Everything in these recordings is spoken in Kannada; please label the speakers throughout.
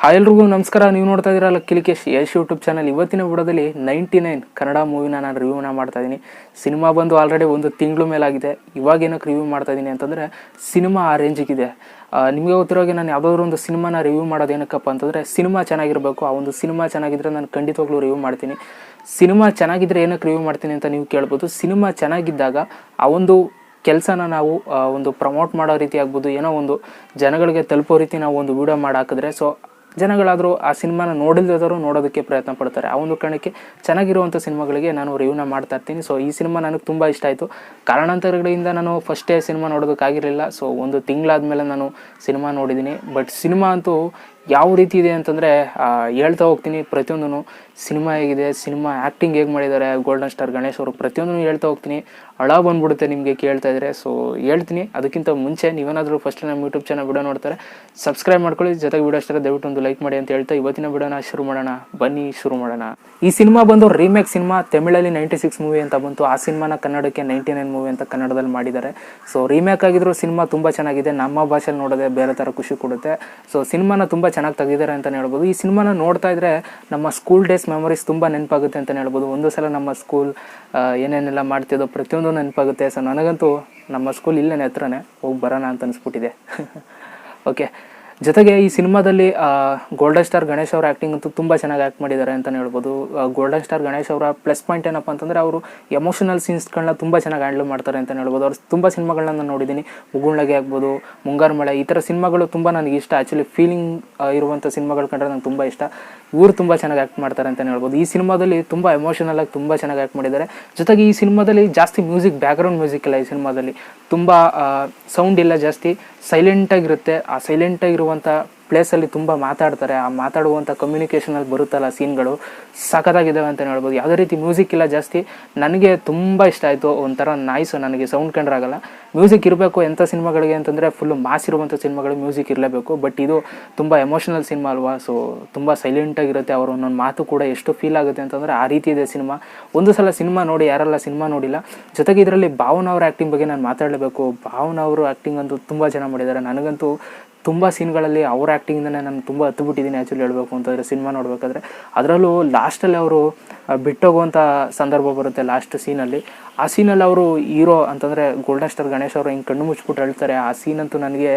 Speaker 1: ಹಾಯ್ ಎಲ್ರಿಗೂ ನಮಸ್ಕಾರ. ನೀವು ನೋಡ್ತಾ ಇದ್ದೀರಾ ಲಕ್ಕೇಶ್ ಯಶ್ ಯೂಟ್ಯೂಬ್ ಚಾನಲ್. ಇವತ್ತಿನ ವಿಡಿಯೋದಲ್ಲಿ 99 ಕನ್ನಡ ಮೂವಿನ ನಾನು ರಿವ್ಯೂನ ಮಾಡ್ತಾ ಇದ್ದೀನಿ. ಸಿನಿಮಾ ಬಂದು ಆಲ್ರೆಡಿ ಒಂದು ತಿಂಗಳು ಮೇಲಾಗಿದೆ. ಇವಾಗ ಏನಕ್ಕೆ ರಿವ್ಯೂ ಮಾಡ್ತಾ ಇದ್ದೀನಿ ಅಂತಂದರೆ ಸಿನಿಮಾ ಆ ರೇಂಜಿಗಿದೆ. ನಿಮಗೆ ಗೊತ್ತಿರೋಗೆ ನಾನು ಯಾವುದಾದ್ರೂ ಒಂದು ಸಿನಿಮಾನ ರಿವ್ಯೂ ಮಾಡೋದು ಏನಕ್ಕಪ್ಪ ಅಂತಂದರೆ ಸಿನಿಮಾ ಚೆನ್ನಾಗಿರಬೇಕು. ಆ ಒಂದು ಸಿನಿಮಾ ಚೆನ್ನಾಗಿದ್ದರೆ ನಾನು ಖಂಡಿತವಾಗ್ಲೂ ರಿವ್ಯೂ ಮಾಡ್ತೀನಿ. ಸಿನಿಮಾ ಚೆನ್ನಾಗಿದ್ದರೆ ಏನಕ್ಕೆ ರಿವ್ಯೂ ಮಾಡ್ತೀನಿ ಅಂತ ನೀವು ಕೇಳ್ಬೋದು. ಸಿನಿಮಾ ಚೆನ್ನಾಗಿದ್ದಾಗ ಆ ಒಂದು ಕೆಲಸನ ನಾವು ಒಂದು ಪ್ರಮೋಟ್ ಮಾಡೋ ರೀತಿ ಆಗ್ಬೋದು, ಏನೋ ಒಂದು ಜನಗಳಿಗೆ ತಲುಪೋ ರೀತಿ ನಾವು ಒಂದು ವೀಡಿಯೋ ಮಾಡಿ ಹಾಕಿದ್ರೆ ಜನಗಳಾದರೂ ಆ ಸಿನಿಮಾನ ನೋಡಿಲ್ಲದಾದರೂ ನೋಡೋದಕ್ಕೆ ಪ್ರಯತ್ನ ಪಡ್ತಾರೆ. ಆ ಒಂದು ಕಾರಣಕ್ಕೆ ಚೆನ್ನಾಗಿರುವಂಥ ಸಿನಿಮಾಗಳಿಗೆ ನಾನು ರಿವ್ಯೂನ ಮಾಡ್ತಾ ಇರ್ತೀನಿ. ಈ ಸಿನಿಮಾ ನನಗೆ ತುಂಬ ಇಷ್ಟ ಆಯಿತು. ಕಾರಣಾಂತರಗಳಿಂದ ನಾನು ಫಸ್ಟೇ ಸಿನಿಮಾ ನೋಡೋದಕ್ಕಾಗಿರಲಿಲ್ಲ. ಒಂದು ತಿಂಗಳಾದಮೇಲೆ ನಾನು ಸಿನಿಮಾ ನೋಡಿದ್ದೀನಿ. ಬಟ್ ಸಿನಿಮಾ ಅಂತೂ ಯಾವ ರೀತಿ ಇದೆ ಅಂತಂದರೆ ಹೇಳ್ತಾ ಹೋಗ್ತೀನಿ. ಪ್ರತಿಯೊಂದೂ ಸಿನಿಮಾ ಹೇಗಿದೆ, ಸಿನಿಮಾ ಆ್ಯಕ್ಟಿಂಗ್ ಹೇಗೆ ಮಾಡಿದ್ದಾರೆ ಗೋಲ್ಡನ್ ಸ್ಟಾರ್ ಗಣೇಶ್ ಅವರು, ಪ್ರತಿಯೊಂದೂ ಹೇಳ್ತಾ ಹೋಗ್ತೀನಿ. ಬಂದ್ಬಿಡುತ್ತೆ ನಿಮಗೆ ಕೇಳ್ತಾ ಇದ್ದರೆ. ಹೇಳ್ತೀನಿ. ಅದಕ್ಕಿಂತ ಮುಂಚೆ ನೀವೇನಾದರೂ ಫಸ್ಟ್ ನಮ್ಮ ಯೂಟ್ಯೂಬ್ ಚಾನಲ್ ವಿಡಿಯೋ ನೋಡ್ತಾರೆ ಸಬ್ಸ್ಕ್ರೈಬ್ ಮಾಡ್ಕೊಳ್ಳಿ. ಜೊತೆಗೆ ವಿಡಿಯೋ ಇಷ್ಟ ದಯವಿಟ್ಟು ಒಂದು ಲೈಕ್ ಮಾಡಿ ಅಂತ ಹೇಳ್ತಾ ಇವತ್ತಿನ ವಿಡಿಯೋನ ಶುರು ಮಾಡೋಣ. ಬನ್ನಿ ಶುರು ಮಾಡೋಣ. ಈ ಸಿನಿಮಾ ಬಂದು ರೀಮೇಕ್ ಸಿನಿಮಾ. ತಮಿಳಲ್ಲಿ 96 ಮೂವಿ ಅಂತ ಬಂತು. ಆ ಸಿನಿಮಾನ ಕನ್ನಡಕ್ಕೆ 99 ಮೂವಿ ಅಂತ ಕನ್ನಡದಲ್ಲಿ ಮಾಡಿದ್ದಾರೆ. ರೀಮೇಕ್ ಆಗಿದ್ರು ಸಿನಿಮಾ ತುಂಬ ಚೆನ್ನಾಗಿದೆ. ನಮ್ಮ ಭಾಷೆಯಲ್ಲಿ ನೋಡೋದೇ ಬೇರೆ ಥರ ಖುಷಿ ಕೊಡುತ್ತೆ. ಸಿನಿಮಾನ ತುಂಬ ಚೆನ್ನಾಗಿ ತೆಗೆದಿದ್ದಾರೆ ಅಂತಲೇ ಹೇಳ್ಬೋದು. ಈ ಸಿನಿಮಾನ ನೋಡ್ತಾ ಇದ್ರೆ ನಮ್ಮ ಸ್ಕೂಲ್ ಡೇಸ್ ಮೆಮೊರೀಸ್ ತುಂಬ ನೆನಪಾಗುತ್ತೆ ಅಂತಲೇ ಹೇಳ್ಬೋದು. ಒಂದು ಸಲ ನಮ್ಮ ಸ್ಕೂಲ್ ಏನೇನೆಲ್ಲ ಮಾಡ್ತಿದ್ದೋ ಪ್ರತಿಯೊಂದು ನೆನಪಾಗುತ್ತೆ. ನನಗಂತೂ ನಮ್ಮ ಸ್ಕೂಲ್ ಇಲ್ಲೇ ಹತ್ರನೇ, ಹೋಗಿ ಬರೋಣ ಅಂತ ಅನಿಸ್ಬಿಟ್ಟಿದೆ. ಓಕೆ. ಜೊತೆಗೆ ಈ ಸಿನಿಮಾದಲ್ಲಿ ಗೋಲ್ಡನ್ ಸ್ಟಾರ್ ಗಣೇಶ್ ಅವರ ಆ್ಯಕ್ಟಿಂಗ್ ಅಂತೂ ತುಂಬ ಚೆನ್ನಾಗಿ ಆ್ಯಕ್ಟ್ ಮಾಡಿದ್ದಾರೆ ಅಂತಲೇ ಹೇಳ್ಬೋದು. ಗೋಲ್ಡನ್ ಸ್ಟಾರ್ ಗಣೇಶ್ ಅವರ ಪ್ಲಸ್ ಪಾಯಿಂಟ್ ಏನಪ್ಪ ಅಂತಂದರೆ ಅವರು ಎಮೋಷನಲ್ ಸೀನ್ಸ್ಗಳನ್ನ ತುಂಬ ಚೆನ್ನಾಗಿ ಹ್ಯಾಂಡಲ್ ಮಾಡ್ತಾರೆ ಅಂತಲೇ ಹೇಳ್ಬೋದು. ಅವ್ರು ತುಂಬ ಸಿನಿಮಾಗಳನ್ನ ನಾನು ನೋಡಿದ್ದೀನಿ. ಮುಗುಳ್ನಗೆ ಆಗ್ಬೋದು, ಮುಂಗಾರು ಮಳೆ, ಈ ಥರ ಸಿನಿಮಾಗಳು ತುಂಬ ನನಗೆ ಇಷ್ಟ. ಆ್ಯಕ್ಚುಲಿ ಫೀಲಿಂಗ್ ಇರುವಂಥ ಸಿನಿಮಾಗಳು ಕಂಡ್ರೆ ನಂಗೆ ತುಂಬ ಇಷ್ಟ. ಇವರು ತುಂಬ ಚೆನ್ನಾಗಿ ಆ್ಯಕ್ಟ್ ಮಾಡ್ತಾರೆ ಅಂತಲೇ ಹೇಳ್ಬೋದು. ಈ ಸಿನಿಮಾದಲ್ಲಿ ತುಂಬ ಎಮೋಷನಲ್ ಆಗಿ ತುಂಬ ಚೆನ್ನಾಗಿ ಆ್ಯಕ್ಟ್ ಮಾಡಿದ್ದಾರೆ. ಜೊತೆಗೆ ಈ ಸಿನಿಮಾದಲ್ಲಿ ಜಾಸ್ತಿ ಮ್ಯೂಸಿಕ್, ಬ್ಯಾಕ್ಗ್ರೌಂಡ್ ಮ್ಯೂಸಿಕ್ ಇಲ್ಲ. ಈ ಸಿನಿಮಾದಲ್ಲಿ ತುಂಬ ಸೌಂಡ್ ಇಲ್ಲ, ಜಾಸ್ತಿ ಸೈಲೆಂಟಾಗಿರುತ್ತೆ. ಆ ಸೈಲೆಂಟಾಗಿರುವಂಥ ಪ್ಲೇಸಲ್ಲಿ ತುಂಬ ಮಾತಾಡ್ತಾರೆ. ಆ ಮಾತಾಡುವಂಥ ಕಮ್ಯುನಿಕೇಷನಲ್ಲಿ ಬರುತ್ತಲ್ಲ ಸೀನ್ಗಳು ಸಖತ್ತಾಗಿದ್ದಾವೆ ಅಂತಲೇ ಹೇಳ್ಬೋದು. ಯಾವುದೇ ರೀತಿ ಮ್ಯೂಸಿಕ್ ಇಲ್ಲ ಜಾಸ್ತಿ. ನನಗೆ ತುಂಬ ಇಷ್ಟ ಆಯಿತು. ಒಂಥರ ನಾಯ್ಸು, ನನಗೆ ಸೌಂಡ್ ಕಂಡ್ರಾಗಲ್ಲ. ಮ್ಯೂಸಿಕ್ ಇರಬೇಕು ಎಂಥ ಸಿನಿಮಾಗಳಿಗೆ ಅಂತಂದರೆ ಫುಲ್ಲು ಮಾಸ್ ಇರುವಂಥ ಸಿನಿಮಾಗಳು ಮ್ಯೂಸಿಕ್ ಇರಲೇಬೇಕು. ಬಟ್ ಇದು ತುಂಬ ಎಮೋಷನಲ್ ಸಿನಿಮಾ ಅಲ್ವಾ. ತುಂಬ ಸೈಲೆಂಟಾಗಿರುತ್ತೆ. ಅವರು ಒಂದೊಂದು ಮಾತು ಕೂಡ ಎಷ್ಟು ಫೀಲ್ ಆಗುತ್ತೆ ಅಂತಂದರೆ ಆ ರೀತಿ ಇದೆ ಸಿನಿಮಾ. ಒಂದು ಸಲ ಸಿನಿಮಾ ನೋಡಿ, ಯಾರೆಲ್ಲ ಸಿನಿಮಾ ನೋಡಿಲ್ಲ. ಜೊತೆಗೆ ಇದರಲ್ಲಿ ಭಾವನಾ ಅವರ ಆ್ಯಕ್ಟಿಂಗ್ ಬಗ್ಗೆ ನಾನು ಮಾತಾಡಲೇಬೇಕು. ಭಾವನಾ ಅವರು ಆ್ಯಕ್ಟಿಂಗ್ ಅಂತೂ ತುಂಬ ಚೆನ್ನಾಗಿ ಮಾಡಿದ್ದಾರೆ. ನನಗಂತೂ ತುಂಬ ಸೀನ್ಗಳಲ್ಲಿ ಅವ್ರ ಆ್ಯಕ್ಟಿಂಗಿಂದನೇ ನಾನು ತುಂಬ ಹತ್ತುಬಿಟ್ಟಿದ್ದೀನಿ ಆ್ಯಕ್ಚುಲಿ ಹೇಳಬೇಕು ಅಂತಂದರೆ ಸಿನಿಮಾ ನೋಡಬೇಕಾದ್ರೆ. ಅದರಲ್ಲೂ ಲಾಸ್ಟಲ್ಲಿ ಅವರು ಬಿಟ್ಟೋಗುವಂಥ ಸಂದರ್ಭ ಬರುತ್ತೆ ಲಾಸ್ಟ್ ಸೀನಲ್ಲಿ. ಆ ಸೀನಲ್ಲಿ ಅವರು ಹೀರೋ ಅಂತಂದರೆ ಗೋಲ್ಡನ್ ಸ್ಟಾರ್ ಗಣೇಶ್ ಅವರು ಹಿಂಗೆ ಕಣ್ಣು ಮುಚ್ಚಿಬಿಟ್ಟು ಹೇಳ್ತಾರೆ. ಆ ಸೀನಂತೂ ನನಗೆ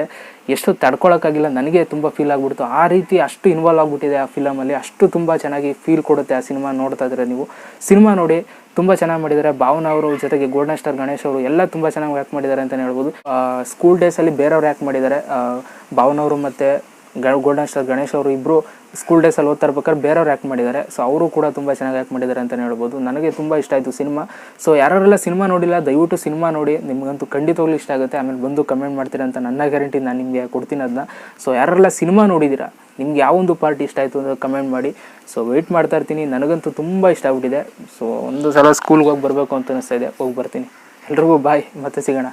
Speaker 1: ಎಷ್ಟು ತಡ್ಕೊಳಕ್ಕಾಗಿಲ್ಲ, ನನಗೆ ತುಂಬ ಫೀಲ್ ಆಗಿಬಿಡ್ತು. ಆ ರೀತಿ ಅಷ್ಟು ಇನ್ವಾಲ್ವ್ ಆಗಿಬಿಟ್ಟಿದೆ ಆ ಫಿಲಮಲ್ಲಿ. ಅಷ್ಟು ತುಂಬ ಚೆನ್ನಾಗಿ ಫೀಲ್ ಕೊಡುತ್ತೆ ಆ ಸಿನಿಮಾ ನೋಡ್ತಾ ಇದ್ರೆ ನೀವು. ಸಿನಿಮಾ ನೋಡಿ, ತುಂಬ ಚೆನ್ನಾಗಿ ಮಾಡಿದ್ದಾರೆ. ಭಾವನಾ ಅವರು ಜೊತೆಗೆ ಗೋಲ್ಡನ್ ಸ್ಟಾರ್ ಗಣೇಶ್ ಅವರು ಎಲ್ಲ ತುಂಬ ಚೆನ್ನಾಗಿ ಆ್ಯಕ್ಟ್ ಮಾಡಿದ್ದಾರೆ ಅಂತಲೇ ಹೇಳ್ಬೋದು. ಸ್ಕೂಲ್ ಡೇಸಲ್ಲಿ ಬೇರೆಯವ್ರು ಆ್ಯಕ್ಟ್ ಮಾಡಿದ್ದಾರೆ. ಭಾವನಾ ಅವರು ಮತ್ತು ಗೋಲ್ಡನ್ ಸ್ಟಾರ್ ಗಣೇಶ್ ಅವರು ಇಬ್ಬರು ಸ್ಕೂಲ್ ಡೇಸಲ್ಲಿ ಓದ್ತಾ ಇರ್ಬೇಕಾದ್ರೆ ಬೇರೆಯವ್ರು ಆ್ಯಕ್ಟ್ ಮಾಡಿದ್ದಾರೆ. ಅವರು ಕೂಡ ತುಂಬ ಚೆನ್ನಾಗಿ ಆ್ಯಕ್ಟ್ ಮಾಡಿದ್ದಾರೆ ಅಂತಲೇ ಹೇಳ್ಬೋದು. ನನಗೆ ತುಂಬ ಇಷ್ಟ ಆಯಿತು ಸಿನಿಮಾ. ಯಾರೆಲ್ಲ ಸಿನಿಮಾ ನೋಡಿಲ್ಲ ದಯವಿಟ್ಟು ಸಿನಿಮಾ ನೋಡಿ. ನಿಮಗಂತೂ ಖಂಡಿತವಾಗ್ಲೂ ಇಷ್ಟ ಆಗುತ್ತೆ. ಆಮೇಲೆ ಬಂದು ಕಮೆಂಟ್ ಮಾಡ್ತೀರಾ ಅಂತ ನನ್ನ ಗ್ಯಾರಂಟಿ, ನಾನು ನಿಮಗೆ ಕೊಡ್ತೀನಿ ಅದನ್ನ. ಯಾರೆಲ್ಲ ಸಿನಿಮಾ ನೋಡಿದ್ದೀರಾ, ನಿಮ್ಗೆ ಯಾವೊಂದು ಪಾರ್ಟ್ ಇಷ್ಟ ಆಯಿತು ಅಂತ ಕಮೆಂಟ್ ಮಾಡಿ. ವೆಯ್ಟ್ ಮಾಡ್ತಾ ಇರ್ತೀನಿ. ನನಗಂತೂ ತುಂಬ ಇಷ್ಟ ಆಗ್ಬಿಟ್ಟಿದೆ. ಒಂದು ಸಲ ಸ್ಕೂಲ್ಗೆ ಹೋಗಿ ಬರಬೇಕು ಅಂತ ಅನಿಸ್ತಾ ಇದೆ. ಹೋಗಿ ಬರ್ತೀನಿ. ಎಲ್ರಿಗೂ ಬಾಯ್, ಮತ್ತೆ ಸಿಗೋಣ.